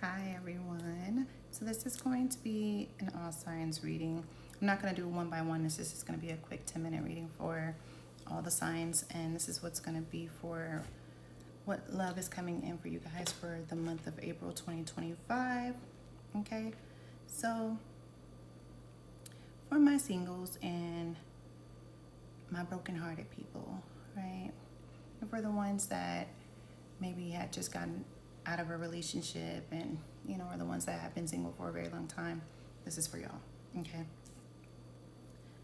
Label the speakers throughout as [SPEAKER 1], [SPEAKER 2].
[SPEAKER 1] Hi everyone. So this is going to be an all signs reading. I'm not going to do one by one. This is just going to be a quick 10-minute reading for all the signs, and this is what's going to be for what love is coming in for you guys for the month of April 2025. Okay, so for my singles and my brokenhearted people, right? And for the ones that maybe had just gotten out of a relationship and, are the ones that have been single for a very long time, this is for y'all, okay?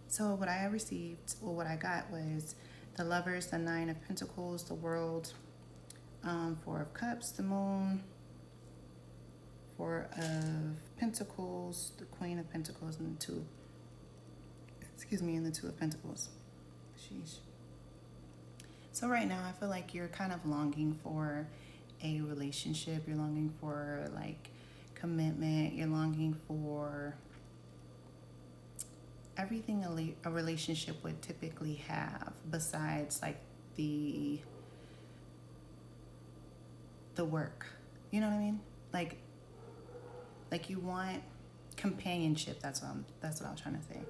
[SPEAKER 1] So what I received, or what I got was the Lovers, the Nine of Pentacles, the World, Four of Cups, the Moon, Four of Pentacles, the Queen of Pentacles, and the Two of Pentacles. Sheesh. So right now, I feel like you're kind of longing for a relationship. You're longing for like commitment. You're longing for everything a relationship would typically have, besides like the work. You know what I mean? Like you want companionship. That's what I was trying to say.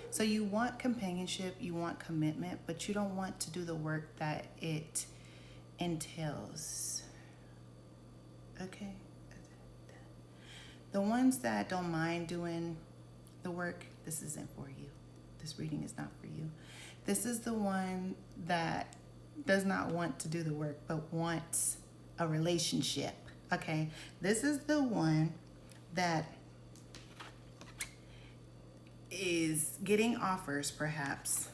[SPEAKER 1] So you want companionship, you want commitment, but you don't want to do the work that it entails. Okay. The ones that don't mind doing the work, this isn't for you. This reading is not for you. This is the one that does not want to do the work, but wants a relationship. Okay. This is the one that is getting offers, perhaps.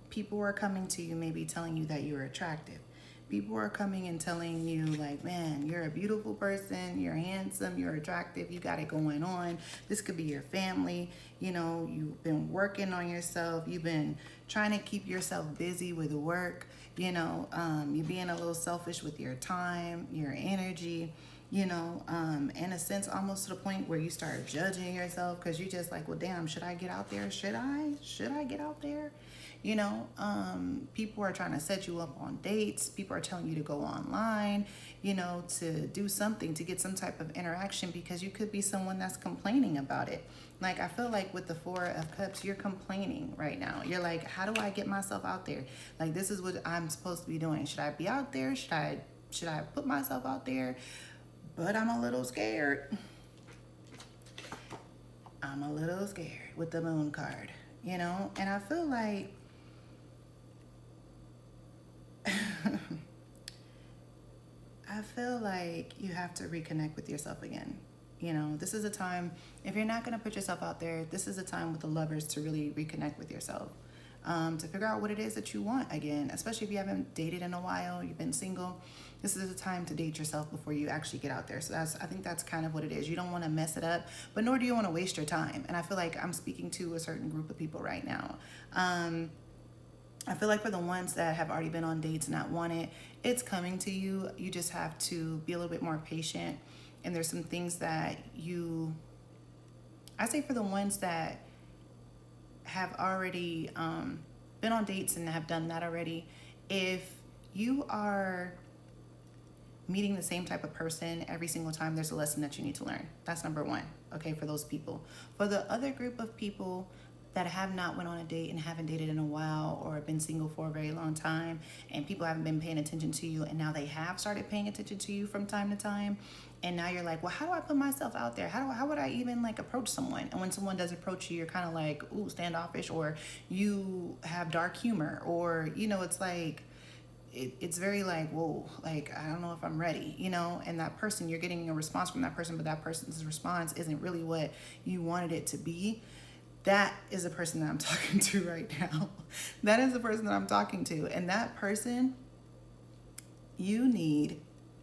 [SPEAKER 1] People are coming to you, maybe telling you that you're attractive. People are coming and telling you like, man, you're a beautiful person, you're handsome, you're attractive, you got it going on. This could be your family. You've been working on yourself. You've been trying to keep yourself busy with work. You're being a little selfish with your time, your energy, in a sense, almost to the point where you start judging yourself because you're just like, well, damn, should I get out there? Should I get out there? People are trying to set you up on dates. People are telling you to go online, to do something, to get some type of interaction, because you could be someone that's complaining about it. Like, I feel like with the Four of Cups, you're complaining right now. You're like, how do I get myself out there? Like, this is what I'm supposed to be doing. Should I be out there? Should I put myself out there? But I'm a little scared. I'm a little scared with the Moon card, and I feel like you have to reconnect with yourself again. This is a time, if you're not going to put yourself out there, this is a time with the Lovers to really reconnect with yourself, to figure out what it is that you want again, especially if you haven't dated in a while, you've been single. This is a time to date yourself before you actually get out there. So I think that's kind of what it is. You don't want to mess it up, but nor do you want to waste your time. And I feel like I'm speaking to a certain group of people right now. I feel like for the ones that have already been on dates and not want it, it's coming to you. You just have to be a little bit more patient. And there's some things that I say for the ones that have already been on dates and have done that already, if you are meeting the same type of person every single time, there's a lesson that you need to learn. That's number one, okay, for those people. For the other group of people that have not went on a date and haven't dated in a while, or been single for a very long time, and people haven't been paying attention to you, and now they have started paying attention to you from time to time, and now you're like, well, how do I put myself out there? How would I even like approach someone? And when someone does approach you, you're kind of like, ooh, standoffish, or you have dark humor, or it's like, it's very like, whoa, like, I don't know if I'm ready, and that person, you're getting a response from that person, but that person's response isn't really what you wanted it to be. That is the person that I'm talking to right now. That is the person that I'm talking to. And that person, you need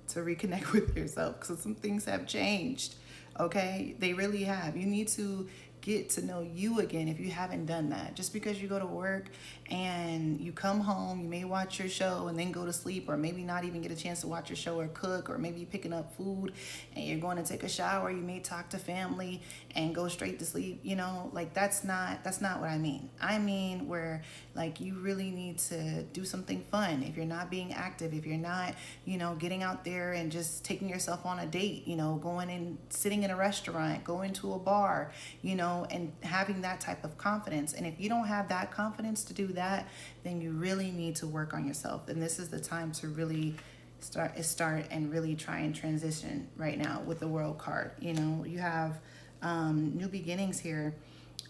[SPEAKER 1] to reconnect with yourself, because some things have changed, okay? They really have. You need to get to know you again if you haven't done that. Just because you go to work and you come home, you may watch your show and then go to sleep, or maybe not even get a chance to watch your show or cook, or maybe you're picking up food and you're going to take a shower, you may talk to family and go straight to sleep, you know, like that's not what I mean. I mean where like you really need to do something fun. If you're not being active, if you're not, you know, getting out there and just taking yourself on a date, you know, going and sitting in a restaurant, going to a bar, you know, and having that type of confidence. And if you don't have that confidence to do that, then you really need to work on yourself. And this is the time to really start and really try and transition right now with the World card. You know, you have new beginnings here,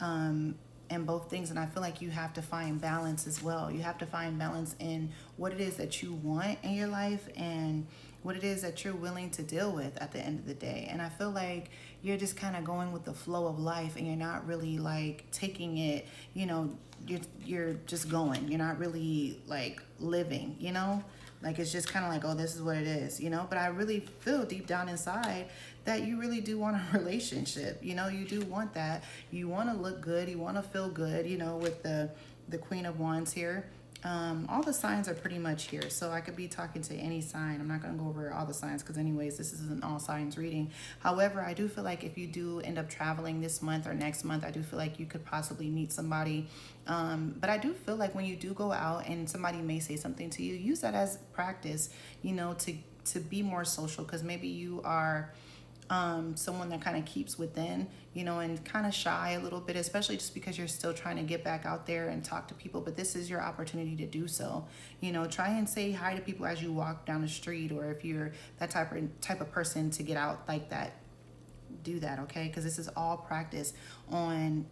[SPEAKER 1] and both things. And I feel like you have to find balance as well. You have to find balance in what it is that you want in your life and what it is that you're willing to deal with at the end of the day. And I feel like you're just kind of going with the flow of life, and you're not really like taking it, you know, you're just going. You're not really like living, you know? Like it's just kind of like, oh, this is what it is, you know? But I really feel deep down inside that you really do want a relationship. You know, you do want that. You want to look good. You want to feel good, you know, with the Queen of Wands here. All the signs are pretty much here. So I could be talking to any sign. I'm not going to go over all the signs because anyways, this is an all signs reading. However, I do feel like if you do end up traveling this month or next month, I do feel like you could possibly meet somebody. But I do feel like when you do go out and somebody may say something to you, use that as practice, you know, to be more social, because maybe you are someone that kind of keeps within, you know, and kind of shy a little bit, especially just because you're still trying to get back out there and talk to people. But this is your opportunity to do so. You know, try and say hi to people as you walk down the street, or if you're that type of person to get out like that, do that, okay? Because this is all practice on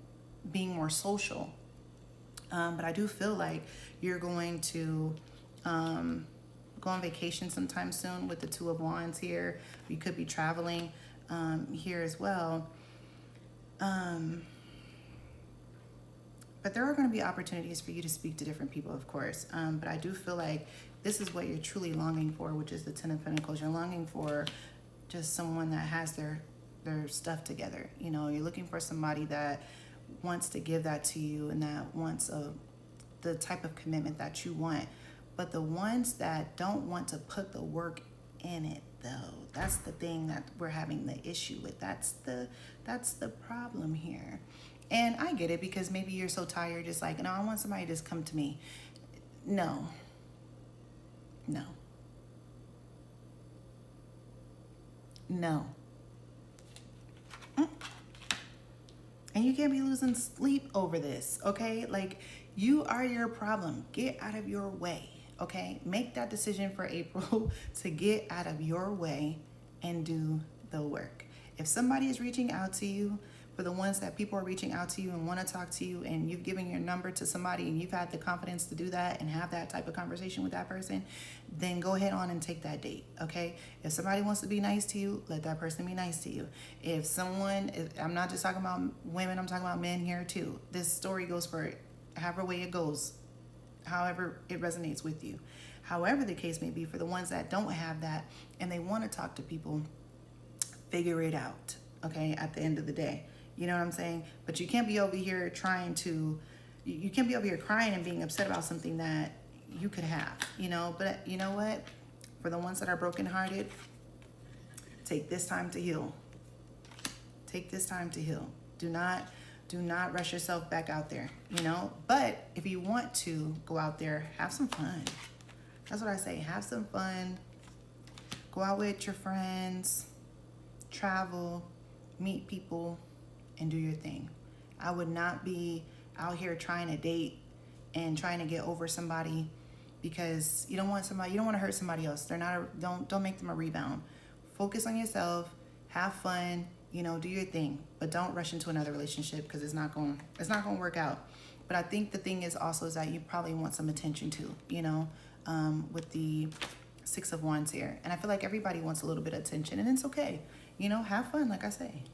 [SPEAKER 1] being more social. But I do feel like you're going to go on vacation sometime soon with the Two of Wands here. You could be traveling here as well. But there are going to be opportunities for you to speak to different people, of course. But I do feel like this is what you're truly longing for, which is the Ten of Pentacles. You're longing for just someone that has their stuff together. You know, you're looking for somebody that wants to give that to you and that wants the type of commitment that you want. But the ones that don't want to put the work in it, though, that's the thing that we're having the issue with. That's the problem here. And I get it, because maybe you're so tired, just like, no, I want somebody to just come to me. No. No. No. And you can't be losing sleep over this, okay? Like, you are your problem. Get out of your way, okay? Make that decision for April to get out of your way and do the work. If somebody is reaching out to you, for the ones that people are reaching out to you and want to talk to you, and you've given your number to somebody and you've had the confidence to do that and have that type of conversation with that person, then go ahead on and take that date, okay? If somebody wants to be nice to you, let that person be nice to you. I'm not just talking about women, I'm talking about men here too. This story goes for however way it goes, however it resonates with you. However the case may be, for the ones that don't have that and they want to talk to people, figure it out, okay, at the end of the day. You know what I'm saying? But you can't be over here you can't be over here crying and being upset about something that you could have, you know? But you know what? For the ones that are brokenhearted, take this time to heal. Take this time to heal. Do not rush yourself back out there, you know? But if you want to go out there, have some fun. That's what I say. Have some fun. Go out with your friends. Travel. Meet people. And do your thing. I would not be out here trying to date and trying to get over somebody, because you don't want to hurt somebody else. Don't make them a rebound. Focus on yourself, have fun, you know, do your thing, but don't rush into another relationship, because it's not going to work out. But I think the thing is also is that you probably want some attention too, you know, with the Six of Wands here. And I feel like everybody wants a little bit of attention, and it's okay. You know, have fun, like I say.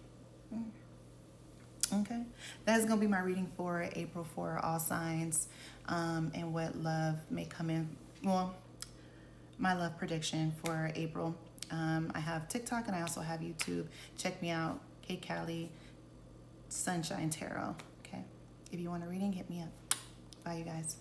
[SPEAKER 1] Okay, that is going to be my reading for April for all signs, and what love may come in. Well, my love prediction for April. I have TikTok and I also have YouTube. Check me out, Kate Callie, Sunshine Tarot. Okay. If you want a reading, hit me up. Bye, you guys.